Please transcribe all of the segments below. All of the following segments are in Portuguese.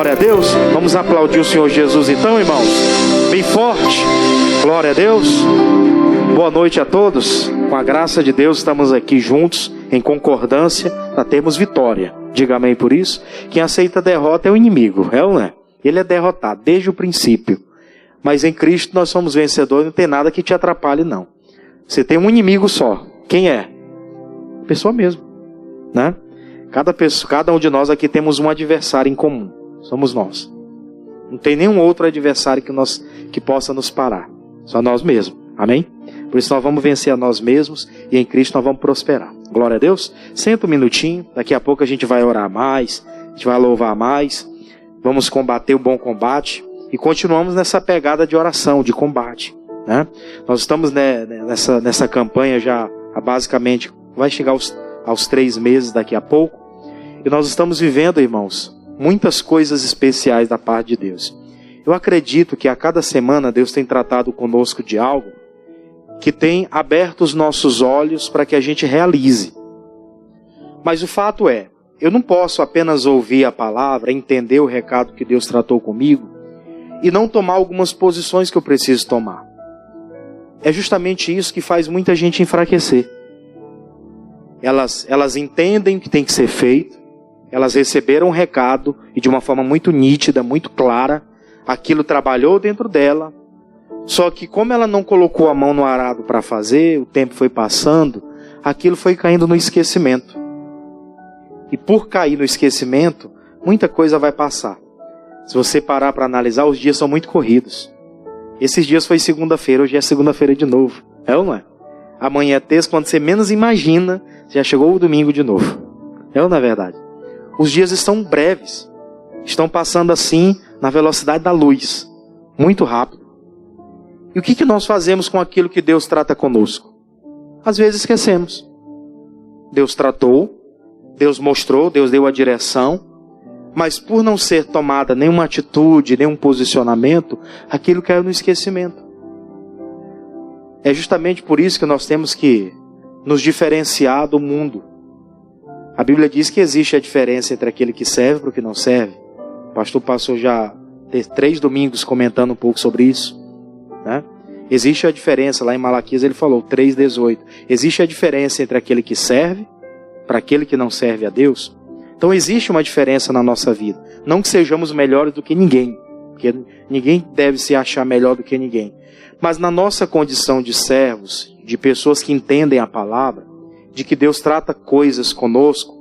Glória a Deus. Vamos aplaudir o Senhor Jesus então, irmãos. Bem forte. Glória a Deus. Boa noite a todos. Com a graça de Deus estamos aqui juntos, em concordância, para termos vitória. Diga amém por isso. Quem aceita a derrota é o inimigo, é ou não é? Ele é derrotado desde o princípio. Mas em Cristo nós somos vencedores, não tem nada que te atrapalhe não. Você tem um inimigo só. Quem é? A pessoa mesmo, né? Cada um de nós aqui temos um adversário em comum. Somos nós. Não tem nenhum outro adversário que possa nos parar. Só nós mesmos. Amém? Por isso nós vamos vencer a nós mesmos e em Cristo nós vamos prosperar. Glória a Deus. Senta um minutinho. Daqui a pouco a gente vai orar mais. A gente vai louvar mais. Vamos combater o bom combate. E continuamos nessa pegada de oração, de combate, né? Nós estamos nessa campanha já basicamente, vai chegar aos 3 meses daqui a pouco. E nós estamos vivendo, irmãos, muitas coisas especiais da parte de Deus. Eu acredito que a cada semana Deus tem tratado conosco de algo que tem aberto os nossos olhos para que a gente realize. Mas o fato é, eu não posso apenas ouvir a palavra, entender o recado que Deus tratou comigo e não tomar algumas posições que eu preciso tomar. É justamente isso que faz muita gente enfraquecer. Elas entendem o que tem que ser feito, elas receberam um recado e de uma forma muito nítida, muito clara, aquilo trabalhou dentro dela, só que como ela não colocou a mão no arado para fazer, o tempo foi passando, aquilo foi caindo no esquecimento. E por cair no esquecimento, muita coisa vai passar. Se você parar para analisar, os dias são muito corridos. Esses dias foi segunda-feira, hoje é segunda-feira de novo. É ou não é? Amanhã é terça, quando você menos imagina, já chegou o domingo de novo. É ou não é verdade? Os dias estão breves. Estão passando assim, na velocidade da luz. Muito rápido. E o que nós fazemos com aquilo que Deus trata conosco? Às vezes esquecemos. Deus tratou, Deus mostrou, Deus deu a direção, mas por não ser tomada nenhuma atitude, nenhum posicionamento, aquilo caiu no esquecimento. É justamente por isso que nós temos que nos diferenciar do mundo. A Bíblia diz que existe a diferença entre aquele que serve e o que não serve. O pastor passou já 3 domingos comentando um pouco sobre isso, né? Existe a diferença, lá em Malaquias ele falou, 3:18. Existe a diferença entre aquele que serve para aquele que não serve a Deus. Então existe uma diferença na nossa vida. Não que sejamos melhores do que ninguém, porque ninguém deve se achar melhor do que ninguém. Mas na nossa condição de servos, de pessoas que entendem a palavra, de que Deus trata coisas conosco,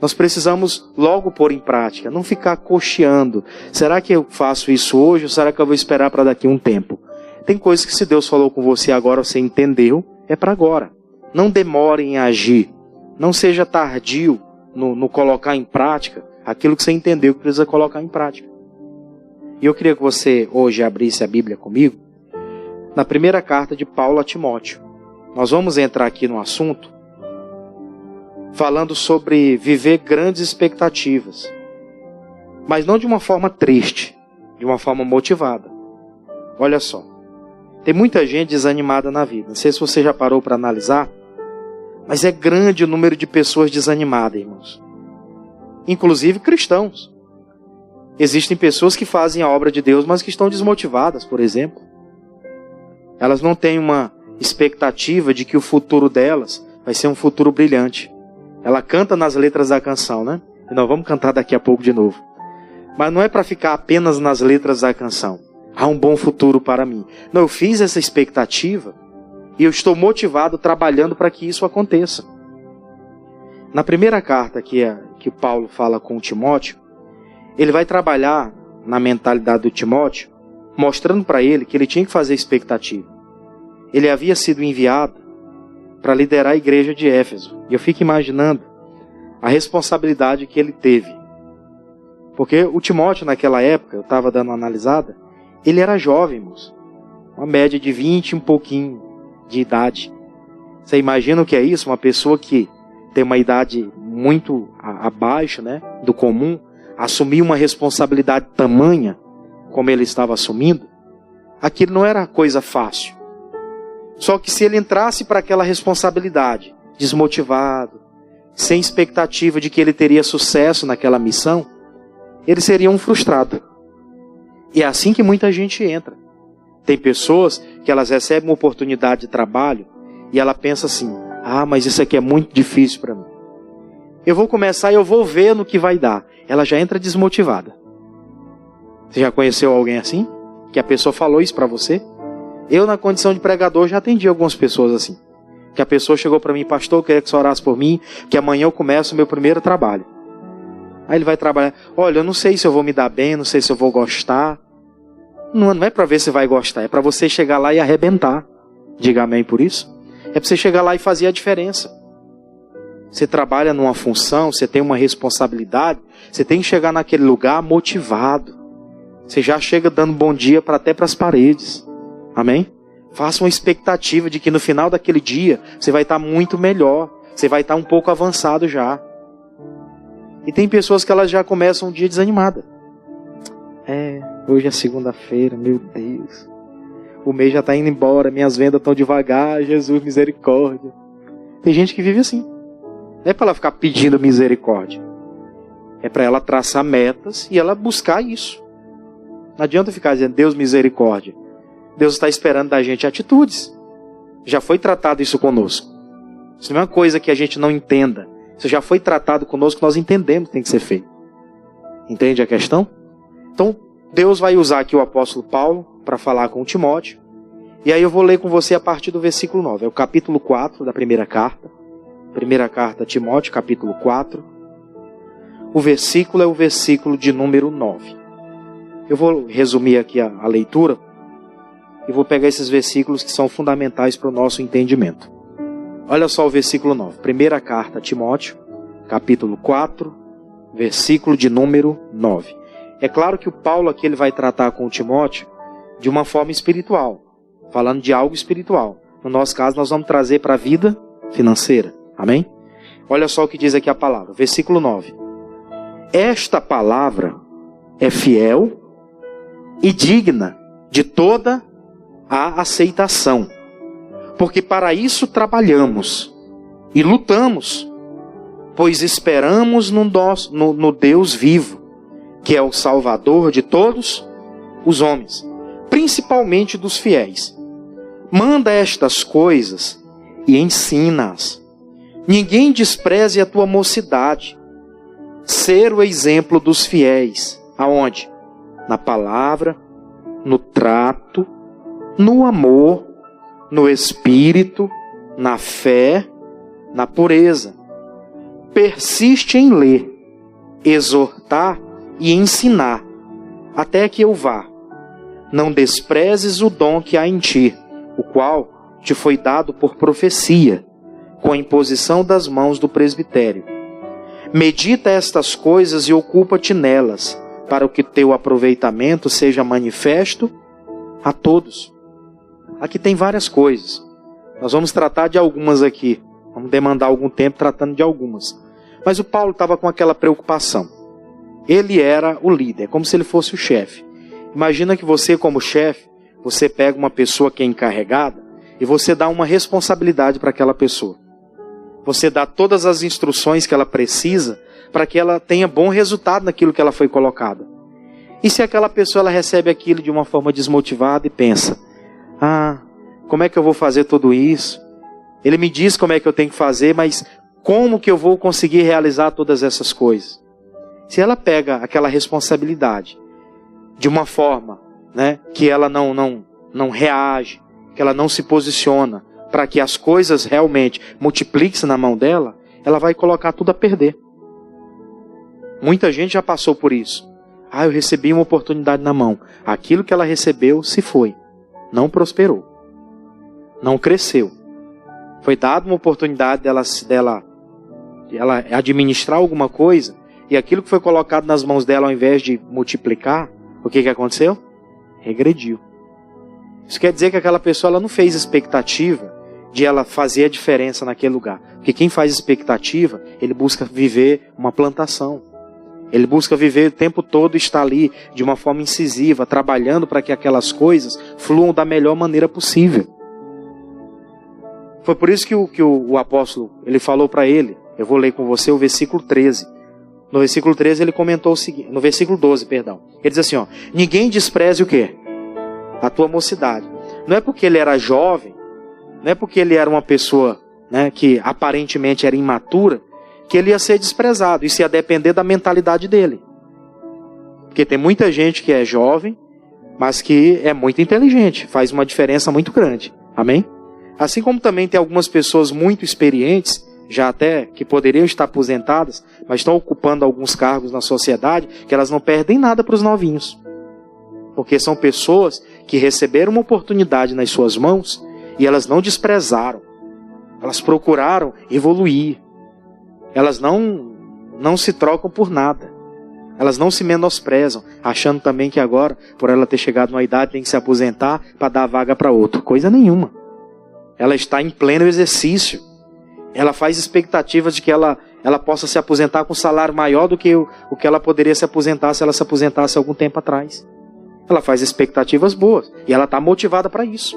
nós precisamos logo pôr em prática, não ficar cocheando. Será que eu faço isso hoje ou será que eu vou esperar para daqui a um tempo? Tem coisas que se Deus falou com você agora, você entendeu, é para agora. Não demore em agir, não seja tardio no colocar em prática aquilo que você entendeu que precisa colocar em prática. E eu queria que você hoje abrisse a Bíblia comigo, na primeira carta de Paulo a Timóteo. Nós vamos entrar aqui no assunto, falando sobre viver grandes expectativas, mas não de uma forma triste, de uma forma motivada. Olha só, tem muita gente desanimada na vida, não sei se você já parou para analisar, mas é grande o número de pessoas desanimadas, irmãos. Inclusive cristãos. Existem pessoas que fazem a obra de Deus, mas que estão desmotivadas, por exemplo. Elas não têm uma expectativa de que o futuro delas vai ser um futuro brilhante. Ela canta nas letras da canção, né? E nós vamos cantar daqui a pouco de novo. Mas não é para ficar apenas nas letras da canção. Há um bom futuro para mim. Não, eu fiz essa expectativa e eu estou motivado, trabalhando para que isso aconteça. Na primeira carta que Paulo fala com Timóteo, ele vai trabalhar na mentalidade do Timóteo, mostrando para ele que ele tinha que fazer expectativa. Ele havia sido enviado para liderar a igreja de Éfeso. E eu fico imaginando a responsabilidade que ele teve. Porque o Timóteo naquela época, eu estava dando uma analisada, ele era jovem, irmãos. Uma média de 20 e um pouquinho de idade. Você imagina o que é isso? Uma pessoa que tem uma idade muito abaixo, né, do comum, assumir uma responsabilidade tamanha, como ele estava assumindo, aquilo não era coisa fácil. Só que se ele entrasse para aquela responsabilidade, desmotivado, sem expectativa de que ele teria sucesso naquela missão, ele seria um frustrado. E é assim que muita gente entra. Tem pessoas que elas recebem uma oportunidade de trabalho e ela pensa assim, mas isso aqui é muito difícil para mim. Eu vou começar e eu vou ver no que vai dar. Ela já entra desmotivada. Você já conheceu alguém assim? Que a pessoa falou isso para você? Eu, na condição de pregador, já atendi algumas pessoas assim. Que a pessoa chegou para mim, pastor, eu queria que você orasse por mim, que amanhã eu começo o meu primeiro trabalho. Aí ele vai trabalhar, olha, eu não sei se eu vou me dar bem, não sei se eu vou gostar. Não é para ver se vai gostar, é para você chegar lá e arrebentar. Diga amém por isso. É para você chegar lá e fazer a diferença. Você trabalha numa função, você tem uma responsabilidade, você tem que chegar naquele lugar motivado. Você já chega dando bom dia até para as paredes. Amém? Faça uma expectativa de que no final daquele dia você vai estar muito melhor. Você vai estar um pouco avançado já. E tem pessoas que elas já começam o dia desanimada. Hoje é segunda-feira, meu Deus. O mês já está indo embora, minhas vendas estão devagar, Jesus, misericórdia. Tem gente que vive assim. Não é para ela ficar pedindo misericórdia. É para ela traçar metas e ela buscar isso. Não adianta ficar dizendo, Deus, misericórdia. Deus está esperando da gente atitudes. Já foi tratado isso conosco. Isso não é uma coisa que a gente não entenda. Isso já foi tratado conosco, nós entendemos que tem que ser feito. Entende a questão? Então, Deus vai usar aqui o apóstolo Paulo para falar com Timóteo. E aí eu vou ler com você a partir do versículo 9. É o capítulo 4 da primeira carta. Primeira carta a Timóteo, capítulo 4. O versículo é o versículo de número 9. Eu vou resumir aqui a leitura. E vou pegar esses versículos que são fundamentais para o nosso entendimento. Olha só o versículo 9. Primeira carta a Timóteo, capítulo 4, versículo de número 9. É claro que o Paulo aqui ele vai tratar com o Timóteo de uma forma espiritual, falando de algo espiritual. No nosso caso, nós vamos trazer para a vida financeira. Amém? Olha só o que diz aqui a palavra. Versículo 9. Esta palavra é fiel e digna de toda a aceitação, porque para isso trabalhamos e lutamos, pois esperamos no Deus vivo, que é o Salvador de todos os homens, principalmente dos fiéis. Manda estas coisas e ensina-as. Ninguém despreze a tua mocidade. Ser o exemplo dos fiéis. Aonde? Na palavra, no trato, no amor, no espírito, na fé, na pureza. Persiste em ler, exortar e ensinar, até que eu vá. Não desprezes o dom que há em ti, o qual te foi dado por profecia, com a imposição das mãos do presbitério. Medita estas coisas e ocupa-te nelas, para que teu aproveitamento seja manifesto a todos. Aqui tem várias coisas. Nós vamos tratar de algumas aqui. Vamos demandar algum tempo tratando de algumas. Mas o Paulo estava com aquela preocupação. Ele era o líder, como se ele fosse o chefe. Imagina que você, como chefe, você pega uma pessoa que é encarregada e você dá uma responsabilidade para aquela pessoa. Você dá todas as instruções que ela precisa para que ela tenha bom resultado naquilo que ela foi colocada. E se aquela pessoa ela recebe aquilo de uma forma desmotivada e pensa, como é que eu vou fazer tudo isso? Ele me diz como é que eu tenho que fazer, mas como que eu vou conseguir realizar todas essas coisas? Se ela pega aquela responsabilidade de uma forma, que ela não reage, que ela não se posiciona para que as coisas realmente multipliquem-se na mão dela, ela vai colocar tudo a perder. Muita gente já passou por isso. Eu recebi uma oportunidade na mão. Aquilo que ela recebeu se foi. Não prosperou. Não cresceu. Foi dada uma oportunidade dela administrar alguma coisa, e aquilo que foi colocado nas mãos dela, ao invés de multiplicar, o que aconteceu? Regrediu. Isso quer dizer que aquela pessoa ela não fez expectativa de ela fazer a diferença naquele lugar. Porque quem faz expectativa, ele busca viver uma plantação. Ele busca viver o tempo todo, estar ali de uma forma incisiva, trabalhando para que aquelas coisas fluam da melhor maneira possível. Foi por isso que o apóstolo ele falou para ele, eu vou ler com você o versículo 13. No versículo 13 ele comentou o seguinte, no versículo 12, perdão. Ele diz assim, ó, ninguém despreze o quê? A tua mocidade. Não é porque ele era jovem, não é porque ele era uma pessoa, né, que aparentemente era imatura, que ele ia ser desprezado. Isso ia depender da mentalidade dele. Porque tem muita gente que é jovem, mas que é muito inteligente, faz uma diferença muito grande. Amém? Assim como também tem algumas pessoas muito experientes, já até que poderiam estar aposentadas, mas estão ocupando alguns cargos na sociedade, que elas não perdem nada para os novinhos. Porque são pessoas que receberam uma oportunidade nas suas mãos e elas não desprezaram. Elas procuraram evoluir. Elas não se trocam por nada. Elas não se menosprezam, achando também que agora, por ela ter chegado numa idade, tem que se aposentar para dar vaga para outro. Coisa nenhuma. Ela está em pleno exercício. Ela faz expectativas de que ela possa se aposentar com um salário maior do que o que ela poderia se aposentar se ela se aposentasse algum tempo atrás. Ela faz expectativas boas e ela está motivada para isso.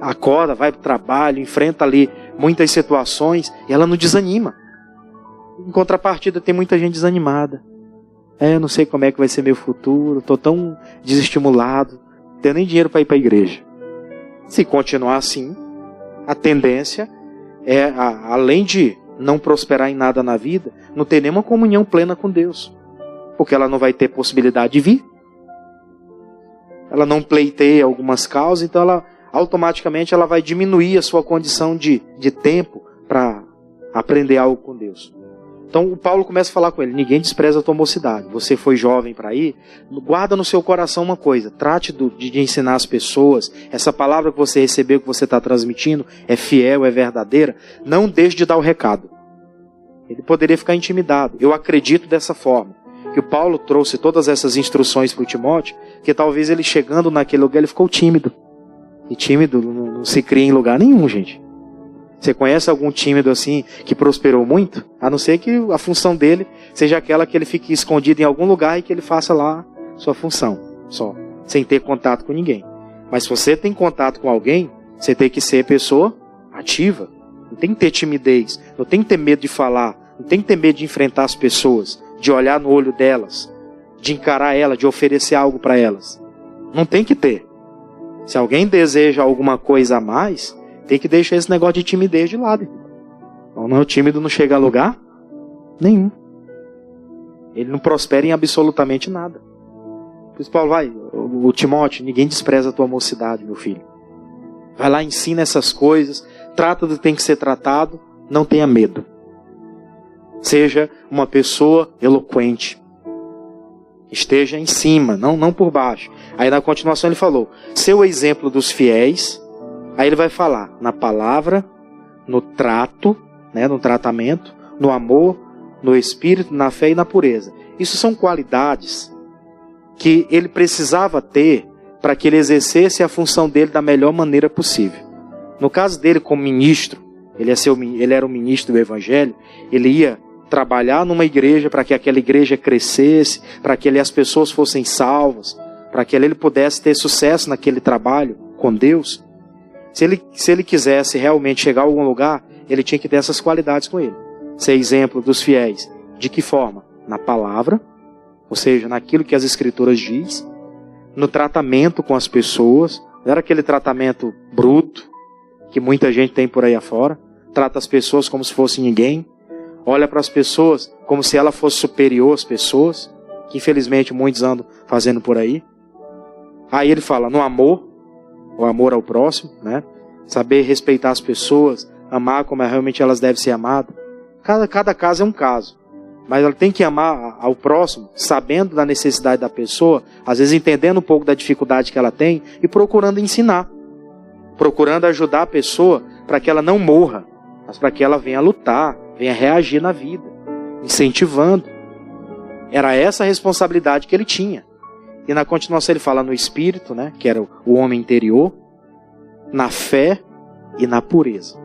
Acorda, vai para o trabalho, enfrenta ali muitas situações e ela não desanima. Em contrapartida, tem muita gente desanimada. Eu não sei como é que vai ser meu futuro, estou tão desestimulado, não tenho nem dinheiro para ir para a igreja. Se continuar assim, a tendência é, além de não prosperar em nada na vida, não ter nenhuma comunhão plena com Deus. Porque ela não vai ter possibilidade de vir. Ela não pleiteia algumas causas, então ela automaticamente ela vai diminuir a sua condição de tempo para aprender algo com Deus. Então o Paulo começa a falar com ele, ninguém despreza a tua mocidade. Você foi jovem para ir, guarda no seu coração uma coisa, trate de ensinar as pessoas, essa palavra que você recebeu, que você está transmitindo, é fiel, é verdadeira, não deixe de dar o recado. Ele poderia ficar intimidado. Eu acredito dessa forma, que o Paulo trouxe todas essas instruções para o Timóteo, que talvez ele chegando naquele lugar, ele ficou tímido. E tímido não se cria em lugar nenhum, gente. Você conhece algum tímido assim que prosperou muito? A não ser que a função dele seja aquela que ele fique escondido em algum lugar e que ele faça lá sua função, só, sem ter contato com ninguém. Mas se você tem contato com alguém, você tem que ser pessoa ativa. Não tem que ter timidez, não tem que ter medo de falar, não tem que ter medo de enfrentar as pessoas, de olhar no olho delas, de encarar elas, de oferecer algo para elas. Não tem que ter. Se alguém deseja alguma coisa a mais, tem que deixar esse negócio de timidez de lado. O tímido não chega a lugar nenhum. Ele não prospera em absolutamente nada. Por isso Paulo vai, o Timóteo, ninguém despreza a tua mocidade, meu filho. Vai lá, ensina essas coisas, trata do que tem que ser tratado, não tenha medo. Seja uma pessoa eloquente. Esteja em cima, não por baixo. Aí na continuação ele falou, ser o exemplo dos fiéis. Aí ele vai falar na palavra, no trato, né, no tratamento, no amor, no espírito, na fé e na pureza. Isso são qualidades que ele precisava ter para que ele exercesse a função dele da melhor maneira possível. No caso dele como ministro, ele era o ministro do Evangelho, ele ia trabalhar numa igreja para que aquela igreja crescesse, para que as pessoas fossem salvas, para que ele pudesse ter sucesso naquele trabalho com Deus. Se ele quisesse realmente chegar a algum lugar, ele tinha que ter essas qualidades com ele. Ser exemplo dos fiéis. De que forma? Na palavra, ou seja, naquilo que as Escrituras diz, no tratamento com as pessoas, não era aquele tratamento bruto que muita gente tem por aí afora, trata as pessoas como se fosse ninguém, olha para as pessoas como se ela fosse superior às pessoas, que infelizmente muitos andam fazendo por aí. Aí ele fala no amor, o amor ao próximo, né? Saber respeitar as pessoas, amar como realmente elas devem ser amadas. Cada caso é um caso. Mas ela tem que amar ao próximo, sabendo da necessidade da pessoa, às vezes entendendo um pouco da dificuldade que ela tem e procurando ensinar. Procurando ajudar a pessoa para que ela não morra, mas para que ela venha lutar, venha reagir na vida, incentivando. Era essa a responsabilidade que ele tinha. E na continuação ele fala no espírito, né, que era o homem interior, na fé e na pureza.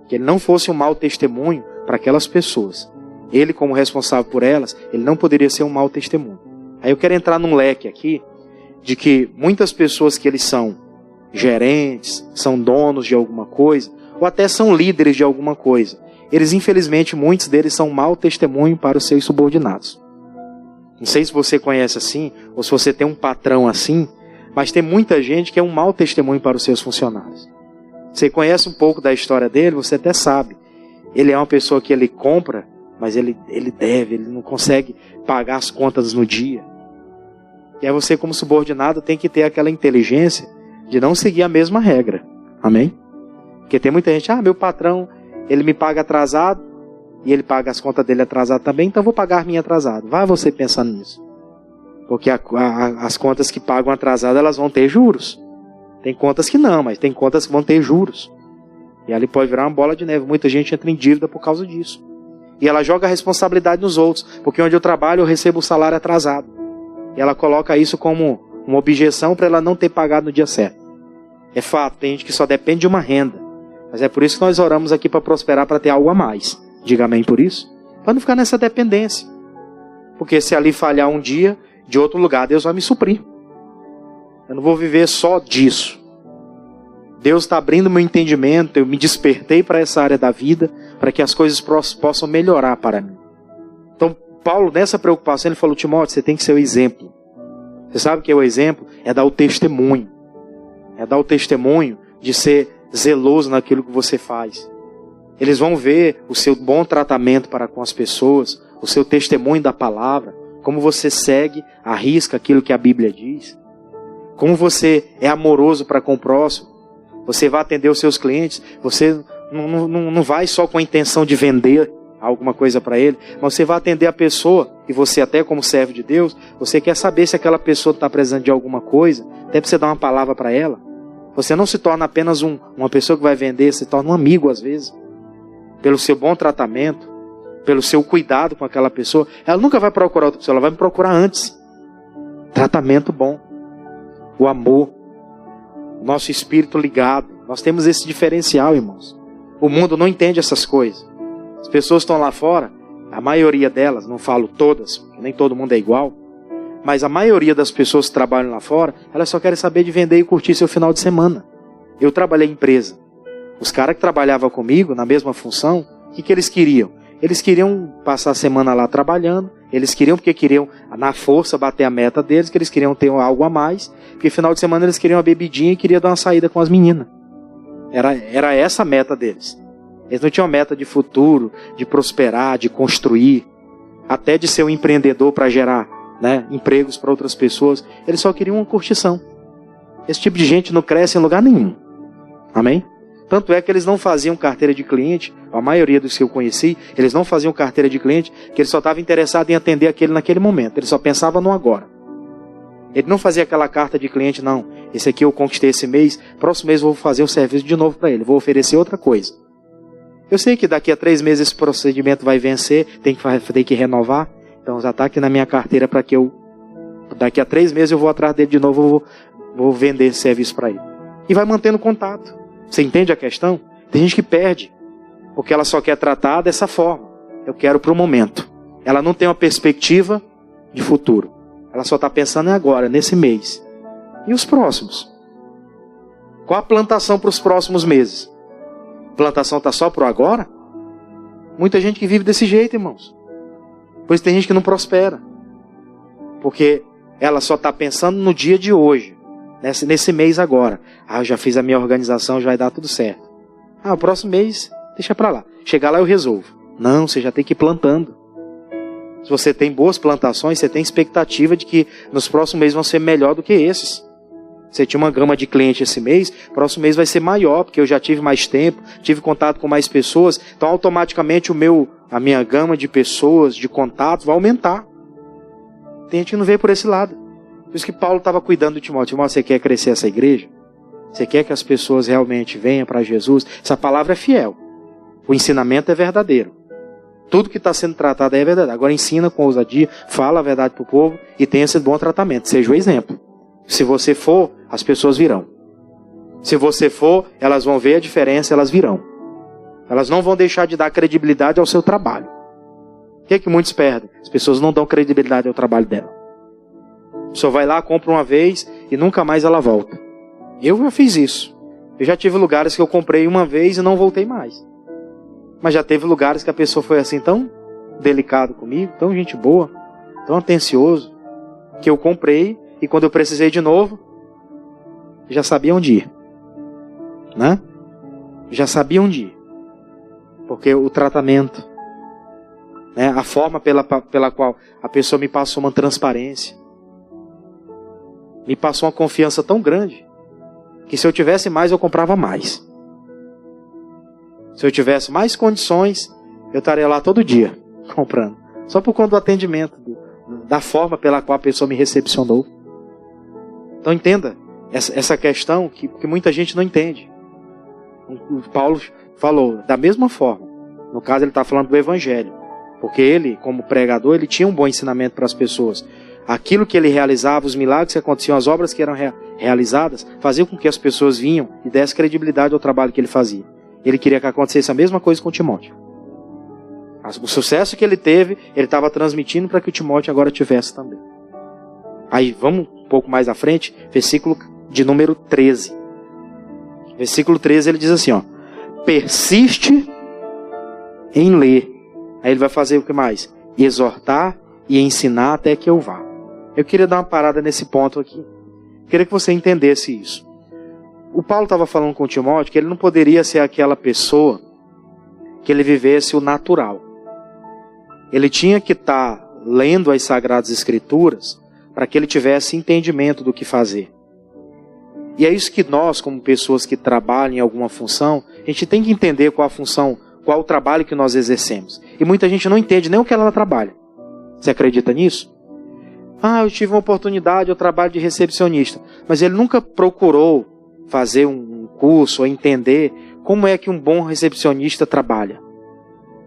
Que ele não fosse um mau testemunho para aquelas pessoas. Ele, como responsável por elas, ele não poderia ser um mau testemunho. Aí eu quero entrar num leque aqui, de que muitas pessoas que eles são gerentes, são donos de alguma coisa, ou até são líderes de alguma coisa, eles infelizmente, muitos deles são mau testemunho para os seus subordinados. Não sei se você conhece assim, ou se você tem um patrão assim, mas tem muita gente que é um mau testemunho para os seus funcionários. Você conhece um pouco da história dele, você até sabe. Ele é uma pessoa que ele compra, mas ele deve, ele não consegue pagar as contas no dia. E aí você, como subordinado, tem que ter aquela inteligência de não seguir a mesma regra. Amém? Porque tem muita gente, meu patrão, ele me paga atrasado, e ele paga as contas dele atrasado também, então eu vou pagar a minha atrasado. Vai você pensando nisso. Porque as contas que pagam atrasado, elas vão ter juros. Tem contas que não, mas tem contas que vão ter juros. E ali pode virar uma bola de neve. Muita gente entra em dívida por causa disso. E ela joga a responsabilidade nos outros. Porque onde eu trabalho, eu recebo o salário atrasado. E ela coloca isso como uma objeção para ela não ter pagado no dia certo. É fato, tem gente que só depende de uma renda. Mas é por isso que nós oramos aqui para prosperar, para ter algo a mais. Diga amém por isso. Para não ficar nessa dependência. Porque se ali falhar um dia, de outro lugar, Deus vai me suprir. Eu não vou viver só disso. Deus está abrindo meu entendimento, eu me despertei para essa área da vida, para que as coisas possam melhorar para mim. Então, Paulo, nessa preocupação, ele falou, Timóteo, você tem que ser o exemplo. Você sabe o que é o exemplo? É dar o testemunho. É dar o testemunho de ser zeloso naquilo que você faz. Eles vão ver o seu bom tratamento para com as pessoas, o seu testemunho da palavra, como você segue, arrisca aquilo que a Bíblia diz, como você é amoroso para com o próximo, você vai atender os seus clientes, você não vai só com a intenção de vender alguma coisa para ele, mas você vai atender a pessoa, e você até como servo de Deus, você quer saber se aquela pessoa está precisando de alguma coisa, até para você dar uma palavra para ela. Você não se torna apenas uma pessoa que vai vender, se torna um amigo às vezes, pelo seu bom tratamento, pelo seu cuidado com aquela pessoa. Ela nunca vai procurar outra pessoa, ela vai me procurar antes. Tratamento bom, o amor, o nosso espírito ligado. Nós temos esse diferencial, irmãos. O mundo não entende essas coisas. As pessoas estão lá fora, a maioria delas, não falo todas, nem todo mundo é igual, mas a maioria das pessoas que trabalham lá fora, elas só querem saber de vender e curtir seu final de semana. Eu trabalhei em empresa. Os caras que trabalhavam comigo, na mesma função, o que eles queriam? Eles queriam passar a semana lá trabalhando, eles queriam porque queriam, na força, bater a meta deles, que eles queriam ter algo a mais, porque final de semana eles queriam uma bebidinha e queriam dar uma saída com as meninas. Era essa a meta deles. Eles não tinham meta de futuro, de prosperar, de construir, até de ser um empreendedor para gerar, empregos para outras pessoas. Eles só queriam uma curtição. Esse tipo de gente não cresce em lugar nenhum. Amém? Tanto é que eles não faziam carteira de cliente, a maioria dos que eu conheci, eles não faziam carteira de cliente, que ele só estava interessado em atender aquele naquele momento, ele só pensava no agora. Ele não fazia aquela carta de cliente, não. Esse aqui eu conquistei esse mês, próximo mês eu vou fazer o serviço de novo para ele, vou oferecer outra coisa. Eu sei que daqui a 3 meses esse procedimento vai vencer, tem que renovar, então já está aqui na minha carteira para que daqui a 3 meses eu vou atrás dele de novo, vou vender esse serviço para ele. E vai mantendo contato. Você entende a questão? Tem gente que perde, porque ela só quer tratar dessa forma. Eu quero para o momento. Ela não tem uma perspectiva de futuro. Ela só está pensando em agora, nesse mês. E os próximos? Qual a plantação para os próximos meses? A plantação está só para o agora? Muita gente que vive desse jeito, irmãos. Pois tem gente que não prospera. Porque ela só está pensando no dia de hoje. Nesse mês agora. Eu já fiz a minha organização, já vai dar tudo certo. O próximo mês, deixa pra lá. Chegar lá eu resolvo. Não, você já tem que ir plantando. Se você tem boas plantações, você tem expectativa de que nos próximos meses vão ser melhor do que esses. Você tinha uma gama de clientes esse mês, próximo mês vai ser maior, porque eu já tive mais tempo, tive contato com mais pessoas, então automaticamente a minha gama de pessoas, de contatos, vai aumentar. Tem gente que não vê por esse lado. Por isso que Paulo estava cuidando do Timóteo. Timóteo, você quer crescer essa igreja? Você quer que as pessoas realmente venham para Jesus? Essa palavra é fiel. O ensinamento é verdadeiro. Tudo que está sendo tratado é verdade. Agora ensina com ousadia, fala a verdade para o povo e tenha esse bom tratamento. Seja o exemplo. Se você for, as pessoas virão. Se você for, elas vão ver a diferença, elas virão. Elas não vão deixar de dar credibilidade ao seu trabalho. O que é que muitos perdem? As pessoas não dão credibilidade ao trabalho dela. A pessoa vai lá, compra uma vez e nunca mais ela volta. Eu já fiz isso. Eu já tive lugares que eu comprei uma vez e não voltei mais. Mas já teve lugares que a pessoa foi assim tão delicado comigo, tão gente boa, tão atencioso, que eu comprei e quando eu precisei de novo, já sabia onde ir. Né? Já sabia onde ir. Porque o tratamento, né, a forma pela qual a pessoa me passou uma transparência, me passou uma confiança tão grande, que se eu tivesse mais, eu comprava mais. Se eu tivesse mais condições, eu estaria lá todo dia, comprando. Só por conta do atendimento, da forma pela qual a pessoa me recepcionou. Então entenda essa questão que muita gente não entende. O Paulo falou da mesma forma. No caso ele está falando do Evangelho. Porque ele, como pregador, ele tinha um bom ensinamento para as pessoas. Aquilo que ele realizava, os milagres que aconteciam, as obras que eram realizadas, faziam com que as pessoas vinham e dessem credibilidade ao trabalho que ele fazia. Ele queria que acontecesse a mesma coisa com Timóteo. O sucesso que ele teve, ele estava transmitindo para que o Timóteo agora tivesse também. Aí vamos um pouco mais à frente, versículo de número 13. Versículo 13 ele diz assim, ó: persiste em ler. Aí ele vai fazer o que mais? Exortar e ensinar até que eu vá. Eu queria dar uma parada nesse ponto aqui. Queria que você entendesse isso. O Paulo estava falando com o Timóteo que ele não poderia ser aquela pessoa que ele vivesse o natural. Ele tinha que estar lendo as Sagradas Escrituras para que ele tivesse entendimento do que fazer. E é isso que nós, como pessoas que trabalham em alguma função, a gente tem que entender qual a função, qual o trabalho que nós exercemos. E muita gente não entende nem o que ela trabalha. Você acredita nisso? Ah, eu tive uma oportunidade, eu trabalho de recepcionista. Mas ele nunca procurou fazer um curso ou entender como é que um bom recepcionista trabalha.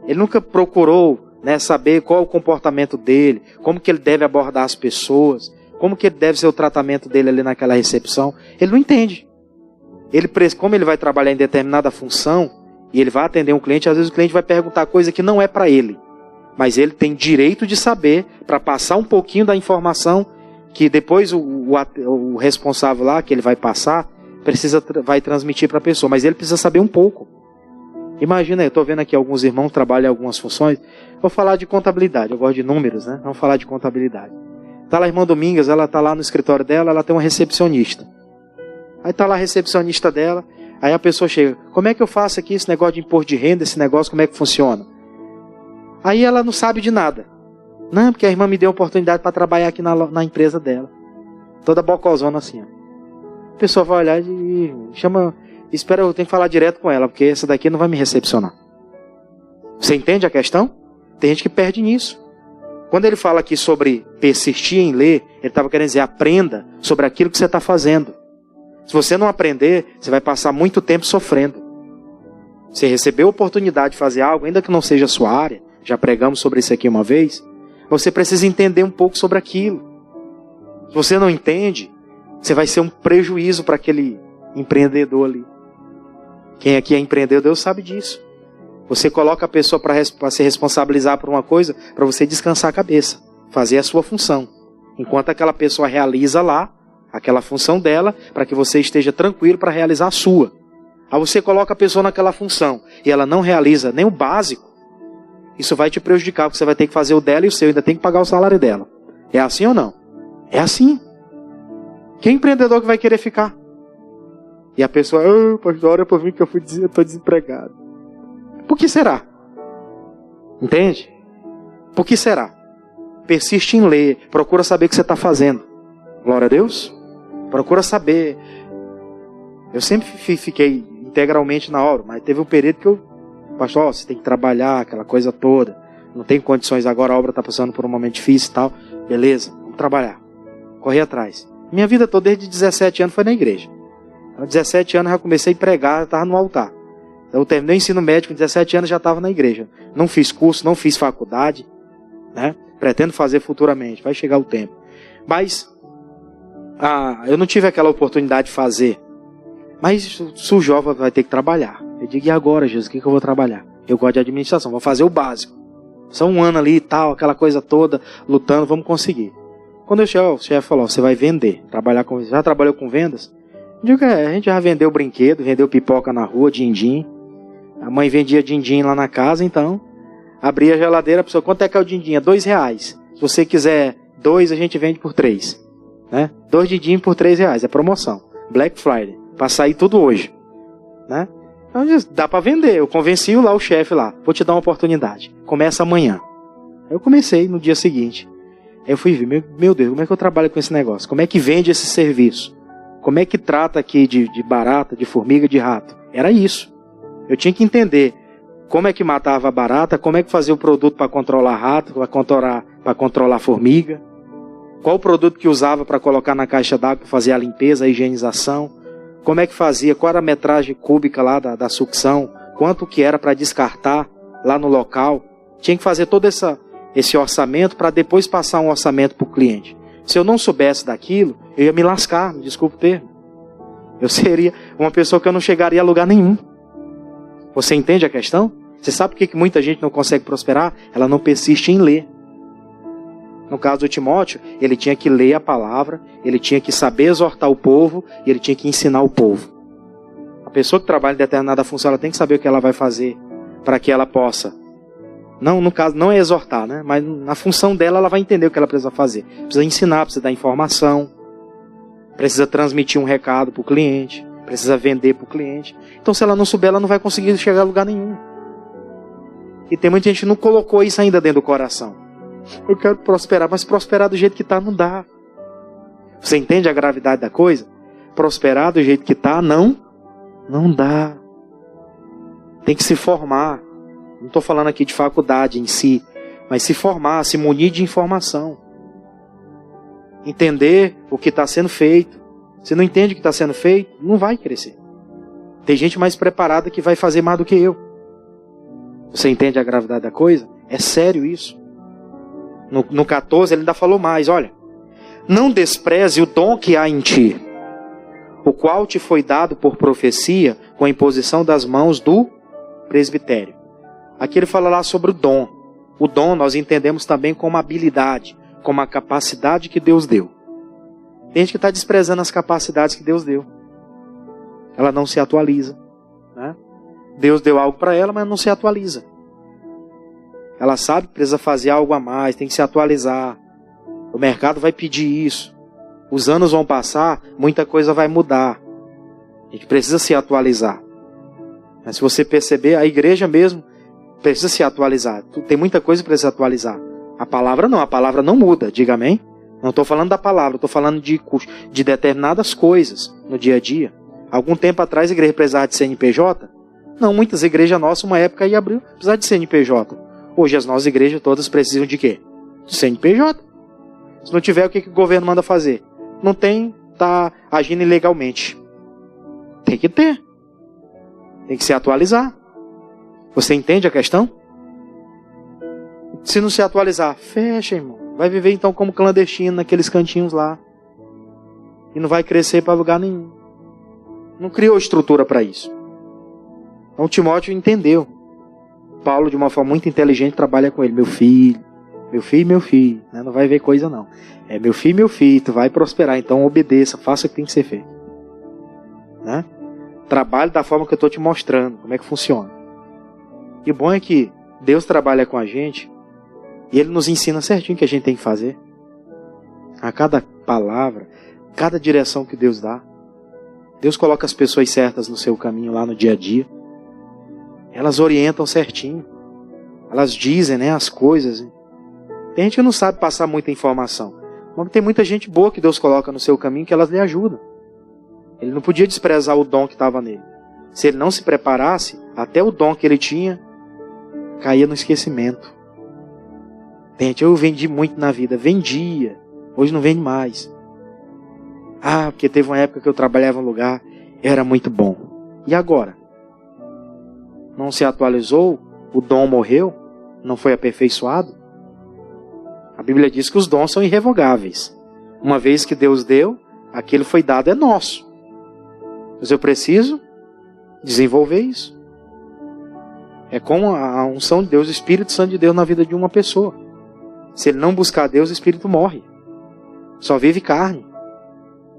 Ele nunca procurou, né, saber qual é o comportamento dele, como que ele deve abordar as pessoas, como que deve ser o tratamento dele ali naquela recepção. Ele não entende. Como ele vai trabalhar em determinada função e ele vai atender um cliente, às vezes o cliente vai perguntar coisa que não é para ele. Mas ele tem direito de saber para passar um pouquinho da informação que depois o responsável lá, que ele vai passar, vai transmitir para a pessoa. Mas ele precisa saber um pouco. Imagina, eu estou vendo aqui alguns irmãos que trabalham em algumas funções. Vou falar de contabilidade, eu gosto de números, né? Vamos falar de contabilidade. Está lá a irmã Domingas, ela está lá no escritório dela, ela tem uma recepcionista. Aí está lá a recepcionista dela, aí a pessoa chega, como é que eu faço aqui esse negócio de imposto de renda, esse negócio, como é que funciona? Aí ela não sabe de nada. Não, porque a irmã me deu a oportunidade para trabalhar aqui na empresa dela. Toda bocozona assim, ó. A pessoa vai olhar e chama, espera, eu tenho que falar direto com ela, porque essa daqui não vai me recepcionar. Você entende a questão? Tem gente que perde nisso. Quando ele fala aqui sobre persistir em ler, ele estava querendo dizer, aprenda sobre aquilo que você está fazendo. Se você não aprender, você vai passar muito tempo sofrendo. Você recebeu a oportunidade de fazer algo, ainda que não seja a sua área, já pregamos sobre isso aqui uma vez, você precisa entender um pouco sobre aquilo. Se você não entende, você vai ser um prejuízo para aquele empreendedor ali. Quem aqui é empreendedor sabe disso. Você coloca a pessoa para se responsabilizar por uma coisa, para você descansar a cabeça, fazer a sua função. Enquanto aquela pessoa realiza lá, aquela função dela, para que você esteja tranquilo para realizar a sua. Aí você coloca a pessoa naquela função, e ela não realiza nem o básico, isso vai te prejudicar, porque você vai ter que fazer o dela e o seu, ainda tem que pagar o salário dela. É assim ou não? É assim. Quem empreendedor que vai querer ficar? E a pessoa, pastor, olha para mim que eu estou desempregado. Por que será? Entende? Por que será? Persiste em ler, procura saber o que você está fazendo. Glória a Deus. Procura saber. Eu sempre fiquei integralmente na obra, mas teve um período que pastor, você tem que trabalhar, aquela coisa toda. Não tem condições agora, a obra está passando por um momento difícil e tal. Beleza, vamos trabalhar. Correr atrás. Minha vida toda, desde 17 anos, foi na igreja. Aos 17 anos eu já comecei a pregar, estava no altar. Eu terminei o ensino médio, com 17 anos já estava na igreja. Não fiz curso, não fiz faculdade, né? Pretendo fazer futuramente, vai chegar o tempo. Mas eu não tive aquela oportunidade de fazer. Mas o jovem vai ter que trabalhar. Eu digo, e agora, Jesus, o que eu vou trabalhar? Eu gosto de administração, vou fazer o básico. Só um ano ali e tal, aquela coisa toda, lutando, vamos conseguir. Quando o chefe falou, você vai vender, já trabalhou com vendas? Eu digo, a gente já vendeu brinquedo, vendeu pipoca na rua, din-din. A mãe vendia din-din lá na casa, então abria a geladeira, a pessoa, quanto é que é o din-din? É R$2. Se você quiser 2, a gente vende por 3. Né? 2 din-din por R$3, é promoção. Black Friday, para sair tudo hoje. Né? Então dá para vender. Eu convenci lá o chefe lá, vou te dar uma oportunidade. Começa amanhã. Eu comecei no dia seguinte. Aí eu fui ver, meu Deus, como é que eu trabalho com esse negócio? Como é que vende esse serviço? Como é que trata aqui de barata, de formiga, de rato? Era isso. Eu tinha que entender como é que matava a barata, como é que fazia o produto para controlar rato, para controlar formiga. Qual o produto que usava para colocar na caixa d'água para fazer a limpeza, a higienização. Como é que fazia, qual era a metragem cúbica lá da sucção, quanto que era para descartar lá no local. Tinha que fazer todo esse orçamento para depois passar um orçamento para o cliente. Se eu não soubesse daquilo, eu ia me lascar, desculpa o termo. Eu seria uma pessoa que eu não chegaria a lugar nenhum. Você entende a questão? Você sabe por que muita gente não consegue prosperar? Ela não persiste em ler. No caso do Timóteo, ele tinha que ler a palavra, ele tinha que saber exortar o povo e ele tinha que ensinar o povo. A pessoa que trabalha em determinada função, ela tem que saber o que ela vai fazer para que ela possa. Não, no caso, não é exortar, né? Mas na função dela, ela vai entender o que ela precisa fazer. Precisa ensinar, precisa dar informação, precisa transmitir um recado para o cliente, precisa vender para o cliente. Então, se ela não souber, ela não vai conseguir chegar a lugar nenhum. E tem muita gente que não colocou isso ainda dentro do coração. Eu quero prosperar, mas prosperar do jeito que está não dá. Você entende a gravidade da coisa? Prosperar do jeito que está não dá. Tem que se formar. Não estou falando aqui de faculdade em si, mas se formar, se munir de informação. Entender o que está sendo feito. Se não entende o que está sendo feito, não vai crescer. Tem gente mais preparada que vai fazer mais do que eu. Você entende a gravidade da coisa? É sério isso. No 14 ele ainda falou mais, olha. Não despreze o dom que há em ti, o qual te foi dado por profecia com a imposição das mãos do presbitério. Aqui ele fala lá sobre o dom. O dom nós entendemos também como habilidade, como a capacidade que Deus deu. Tem gente que está desprezando as capacidades que Deus deu. Ela não se atualiza. Né? Deus deu algo para ela, mas não se atualiza. Ela sabe que precisa fazer algo a mais, tem que se atualizar. O mercado vai pedir isso. Os anos vão passar, muita coisa vai mudar. A gente precisa se atualizar. Mas se você perceber, a igreja mesmo precisa se atualizar. Tem muita coisa para se atualizar. A palavra não muda, diga amém. Não estou falando da palavra, estou falando de determinadas coisas no dia a dia. Algum tempo atrás a igreja precisava de CNPJ? Não, muitas igrejas nossas, uma época aí abriu, precisava de CNPJ. Hoje as nossas igrejas todas precisam de quê? De CNPJ. Se não tiver, o que o governo manda fazer? Não tem, está agindo ilegalmente. Tem que ter. Tem que se atualizar. Você entende a questão? Se não se atualizar, fecha, irmão. Vai viver então como clandestino naqueles cantinhos lá. E não vai crescer para lugar nenhum. Não criou estrutura para isso. Então Timóteo entendeu. Paulo, de uma forma muito inteligente, trabalha com ele. Meu filho. Né? Não vai ver coisa não. É meu filho, tu vai prosperar. Então obedeça, faça o que tem que ser feito. Né? Trabalhe da forma que eu estou te mostrando. Como é que funciona. E o bom é que Deus trabalha com a gente e Ele nos ensina certinho o que a gente tem que fazer. A cada palavra, cada direção que Deus dá. Deus coloca as pessoas certas no seu caminho lá no dia a dia. Elas orientam certinho. Elas dizem, né, as coisas. Tem gente que não sabe passar muita informação. Mas tem muita gente boa que Deus coloca no seu caminho que elas lhe ajudam. Ele não podia desprezar o dom que estava nele. Se ele não se preparasse, até o dom que ele tinha caía no esquecimento. Gente, eu vendi muito na vida. Vendia. Hoje não vende mais. Ah, porque teve uma época que eu trabalhava em um lugar, era muito bom. E agora? Não se atualizou? O dom morreu? Não foi aperfeiçoado? A Bíblia diz que os dons são irrevogáveis. Uma vez que Deus deu, aquilo foi dado, é nosso. Mas eu preciso desenvolver isso. É como a unção de Deus, o Espírito Santo de Deus na vida de uma pessoa. Se ele não buscar Deus, o Espírito morre. Só vive carne.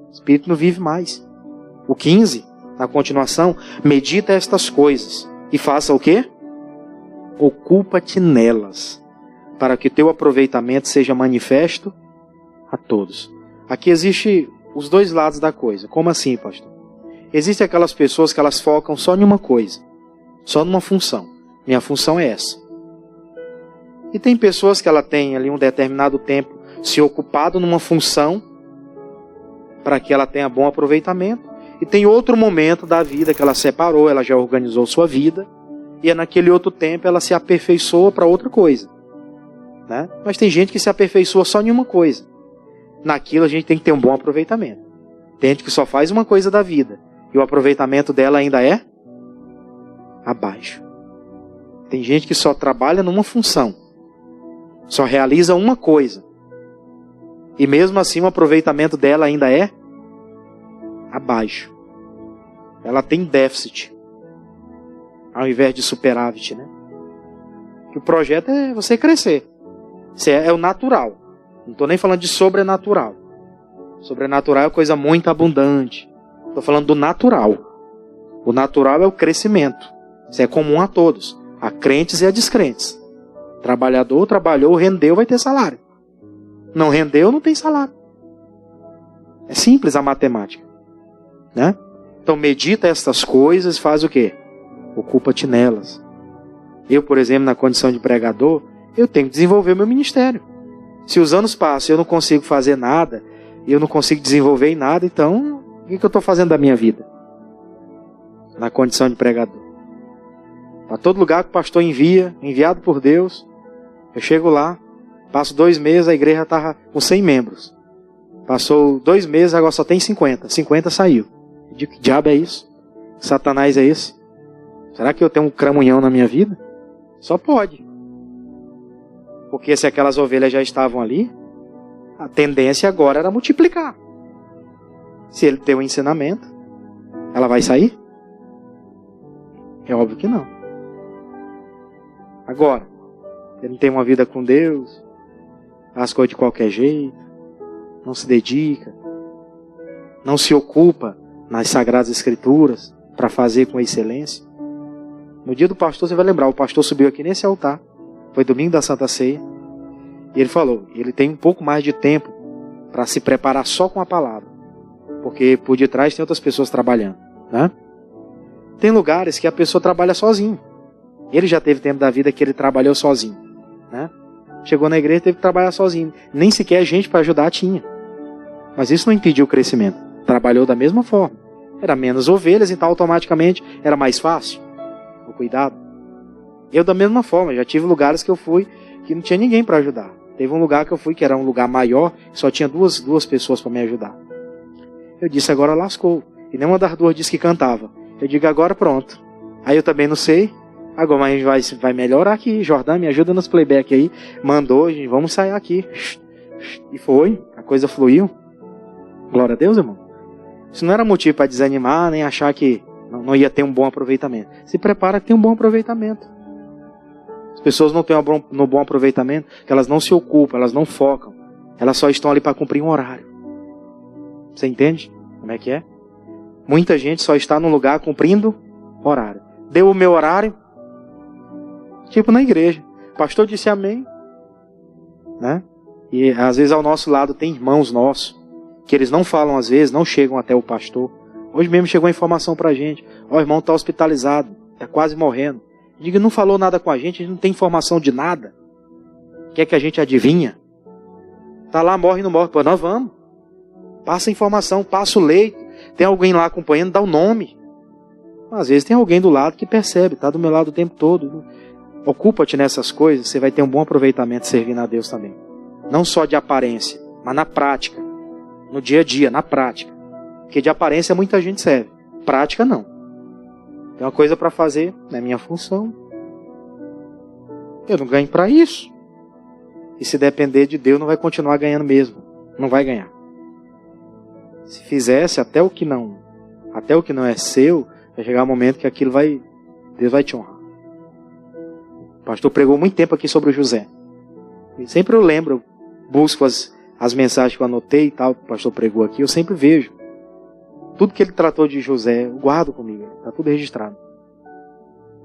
O Espírito não vive mais. O 15, na continuação, medita estas coisas, E faça o quê? Ocupa-te nelas, para que teu aproveitamento seja manifesto a todos. Aqui existe os dois lados da coisa. Como assim, pastor? Existem aquelas pessoas que elas focam só em uma coisa, só numa função. Minha função é essa. E tem pessoas que ela tem ali um determinado tempo se ocupado numa função para que ela tenha bom aproveitamento. E tem outro momento da vida que ela separou, ela já organizou sua vida, e é naquele outro tempo ela se aperfeiçoa para outra coisa. Né? Mas tem gente que se aperfeiçoa só em uma coisa. Naquilo a gente tem que ter um bom aproveitamento. Tem gente que só faz uma coisa da vida, e o aproveitamento dela ainda é abaixo. Tem gente que só trabalha numa função, só realiza uma coisa, e mesmo assim o aproveitamento dela ainda é abaixo. Ela tem déficit, ao invés de superávit, né? Que o projeto é você crescer. Isso é o natural. Não estou nem falando de sobrenatural. Sobrenatural é coisa muito abundante. Estou falando do natural. O natural é o crescimento. Isso é comum a todos, a crentes e a descrentes. Trabalhador trabalhou, rendeu, vai ter salário. Não rendeu, não tem salário. É simples a matemática, né? Então medita estas coisas, faz o quê? Ocupa-te nelas. Eu, por exemplo, na condição de pregador, eu tenho que desenvolver o meu ministério. Se os anos passam e eu não consigo fazer nada, e eu não consigo desenvolver em nada, então o que eu estou fazendo da minha vida? Na condição de pregador. Para todo lugar que o pastor envia, enviado por Deus, eu chego lá, passo 2 meses, a igreja estava com 100 membros. Passou 2 meses, agora só tem 50. 50 saiu. Que diabo é isso? Que Satanás é esse? Será que eu tenho um cramunhão na minha vida? Só pode. Porque se aquelas ovelhas já estavam ali, a tendência agora era multiplicar. Se ele tem um ensinamento, ela vai sair? É óbvio que não. Agora, ele não tem uma vida com Deus, faz as coisas de qualquer jeito, não se dedica, não se ocupa nas Sagradas Escrituras para fazer com excelência. No dia do pastor, você vai lembrar, o pastor subiu aqui nesse altar, foi domingo da Santa Ceia, e ele falou, ele tem um pouco mais de tempo para se preparar só com a palavra, porque por detrás tem outras pessoas trabalhando, né? Tem lugares que a pessoa trabalha sozinho. Ele já teve tempo da vida que ele trabalhou sozinho, né? Chegou na igreja e teve que trabalhar sozinho. Nem sequer gente para ajudar tinha. Mas isso não impediu o crescimento. Trabalhou da mesma forma. Era menos ovelhas, então automaticamente era mais fácil o cuidado. Eu da mesma forma, já tive lugares que eu fui que não tinha ninguém para ajudar. Teve um lugar que eu fui que era um lugar maior, só tinha duas pessoas para me ajudar. Eu disse, agora lascou. E nenhuma das duas disse que cantava. Eu digo, agora pronto. Aí eu também não sei. Agora mas a gente vai melhorar aqui. Jordão, me ajuda nos playback aí. Mandou, gente, vamos sair aqui. E foi, a coisa fluiu. Glória a Deus, irmão. Isso não era motivo para desanimar, nem achar que não ia ter um bom aproveitamento. Se prepara que tem um bom aproveitamento. As pessoas não têm um bom aproveitamento, que elas não se ocupam, elas não focam. Elas só estão ali para cumprir um horário. Você entende como é que é? Muita gente só está num lugar cumprindo horário. Deu o meu horário, tipo na igreja. O pastor disse amém, né? E às vezes ao nosso lado tem irmãos nossos, que eles não falam às vezes, não chegam até o pastor. Hoje mesmo chegou a informação pra gente. Ó, o irmão está hospitalizado, está quase morrendo. Diga, não falou nada com a gente não tem informação de nada. Quer que a gente adivinha? Tá lá, morre e não morre. Pô, nós vamos. Passa a informação, passa o leito. Tem alguém lá acompanhando, dá o nome. Às vezes tem alguém do lado que percebe, tá do meu lado o tempo todo. Ocupa-te nessas coisas, você vai ter um bom aproveitamento servindo a Deus também. Não só de aparência, mas na prática. No dia a dia, na prática. Porque de aparência muita gente serve. Prática não. Tem uma coisa para fazer, não é minha função. Eu não ganho para isso. E se depender de Deus, não vai continuar ganhando mesmo. Não vai ganhar. Se fizesse até o que não é seu, vai chegar um momento que aquilo Deus vai te honrar. O pastor pregou muito tempo aqui sobre o José. E sempre eu lembro, busco as mensagens que eu anotei e tal, que o pastor pregou aqui, eu sempre vejo. Tudo que ele tratou de José, eu guardo comigo, está tudo registrado.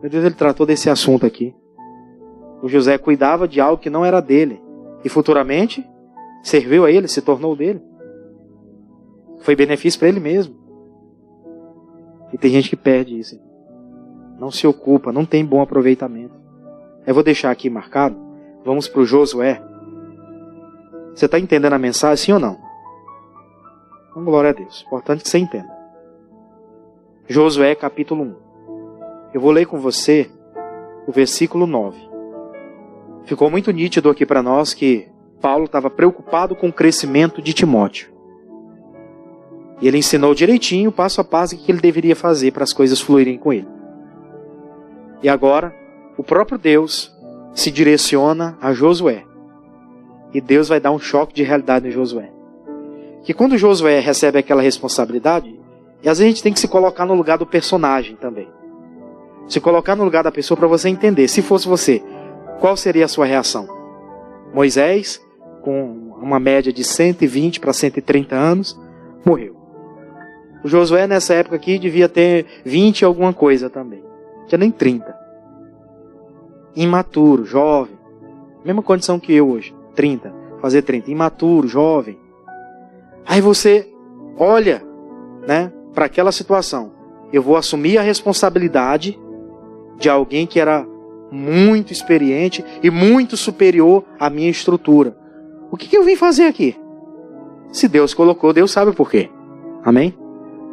Meu Deus, ele tratou desse assunto aqui. O José cuidava de algo que não era dele. E futuramente serviu a ele, se tornou dele. Foi benefício para ele mesmo. E tem gente que perde isso. Não se ocupa, não tem bom aproveitamento. Eu vou deixar aqui marcado. Vamos para o Josué. Você está entendendo a mensagem, sim ou não? Então, glória a Deus. Importante que você entenda. Josué capítulo 1. Eu vou ler com você o versículo 9. Ficou muito nítido aqui para nós que Paulo estava preocupado com o crescimento de Timóteo. E ele ensinou direitinho, passo a passo, o que ele deveria fazer para as coisas fluírem com ele. E agora, o próprio Deus se direciona a Josué. E Deus vai dar um choque de realidade no Josué. Que quando Josué recebe aquela responsabilidade, e às vezes a gente tem que se colocar no lugar do personagem também. Se colocar no lugar da pessoa para você entender. Se fosse você, qual seria a sua reação? Moisés, com uma média de 120 para 130 anos, morreu. O Josué nessa época aqui devia ter 20 e alguma coisa também. Não tinha nem 30. Imaturo, jovem. Mesma condição que eu hoje. 30, fazer 30. Imaturo, jovem. Aí você olha, né, para aquela situação. Eu vou assumir a responsabilidade de alguém que era muito experiente e muito superior à minha estrutura. O que eu vim fazer aqui? Se Deus colocou, Deus sabe o porquê. Amém?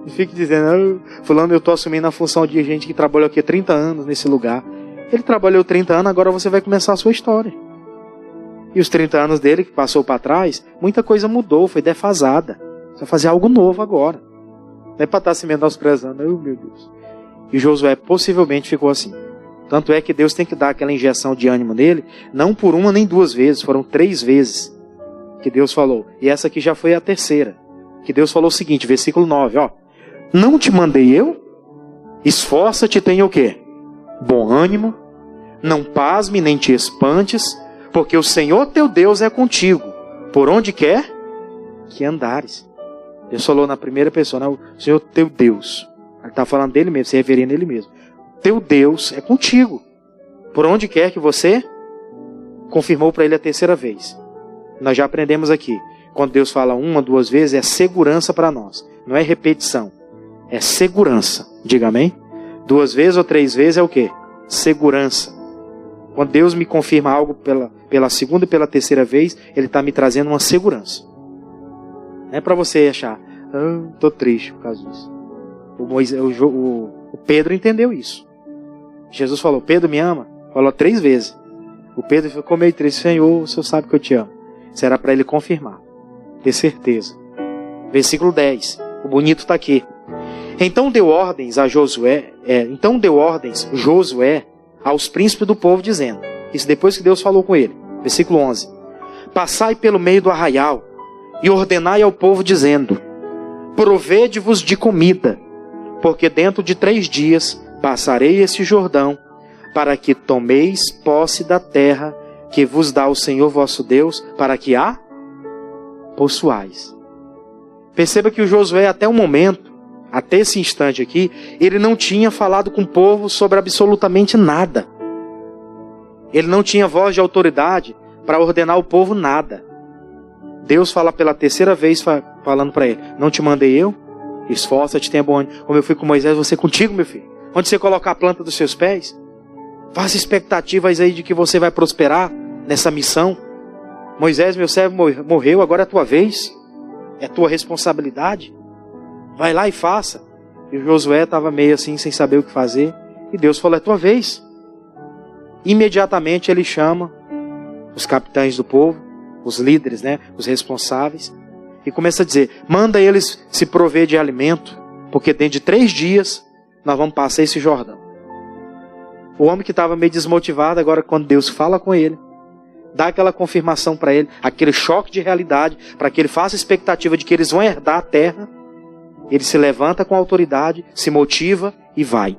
Não fique dizendo, fulano, eu estou assumindo a função de gente que trabalhou aqui há 30 anos nesse lugar. Ele trabalhou 30 anos, agora você vai começar a sua história. E os 30 anos dele que passou para trás, muita coisa mudou, foi defasada. Você vai fazer algo novo agora. Não é para estar se menosprezando. Oh, meu Deus. E Josué possivelmente ficou assim. Tanto é que Deus tem que dar aquela injeção de ânimo nele, não por uma nem duas vezes, foram 3 vezes que Deus falou. E essa aqui já foi a terceira. Que Deus falou o seguinte, versículo 9, ó. Não te mandei eu? Esforça-te, tenha o quê? Bom ânimo, não pasme nem te espantes, porque o Senhor teu Deus é contigo, por onde quer que andares. Deus falou na primeira pessoa, não, o Senhor teu Deus. Ele está falando dele mesmo, se referindo a ele mesmo. Teu Deus é contigo, por onde quer que você. Confirmou para ele a terceira vez. Nós já aprendemos aqui, quando Deus fala 1, 2 vezes, é segurança para nós, não é repetição. É segurança. Diga amém. 2 vezes ou 3 vezes é o quê? Segurança. Quando Deus me confirma algo pela segunda e pela terceira vez, Ele está me trazendo uma segurança. Não é para você achar, estou triste por causa disso. O Pedro entendeu isso. Jesus falou, Pedro me ama? Falou 3 vezes. O Pedro ficou meio triste, Senhor, o Senhor sabe que eu te amo. Isso era para ele confirmar. Ter certeza. Versículo 10. O bonito está aqui. Então deu ordens Josué aos príncipes do povo, dizendo, isso depois que Deus falou com ele, versículo 11, passai pelo meio do arraial e ordenai ao povo, dizendo, provede-vos de comida, porque dentro de 3 dias passarei esse Jordão, para que tomeis posse da terra que vos dá o Senhor vosso Deus, para que a possuais. Perceba que o Josué, até o momento, até esse instante aqui, ele não tinha falado com o povo sobre absolutamente nada. Ele não tinha voz de autoridade para ordenar o povo nada. Deus fala pela terceira vez, falando para ele, não te mandei eu? Esforça-te, tenha bom ânimo. Como eu fui com Moisés, você contigo, meu filho. Onde você colocar a planta dos seus pés, faça expectativas aí de que você vai prosperar nessa missão. Moisés, meu servo, morreu, agora é a tua vez. É a tua responsabilidade. Vai lá e faça. E o Josué estava meio assim, sem saber o que fazer. E Deus falou, é tua vez. Imediatamente ele chama os capitães do povo, os líderes, né, os responsáveis, e começa a dizer, manda eles se prover de alimento, porque dentro de 3 dias nós vamos passar esse Jordão. O homem que estava meio desmotivado, agora quando Deus fala com ele, dá aquela confirmação para ele, aquele choque de realidade, para que ele faça a expectativa de que eles vão herdar a terra. Ele se levanta com autoridade, se motiva e vai.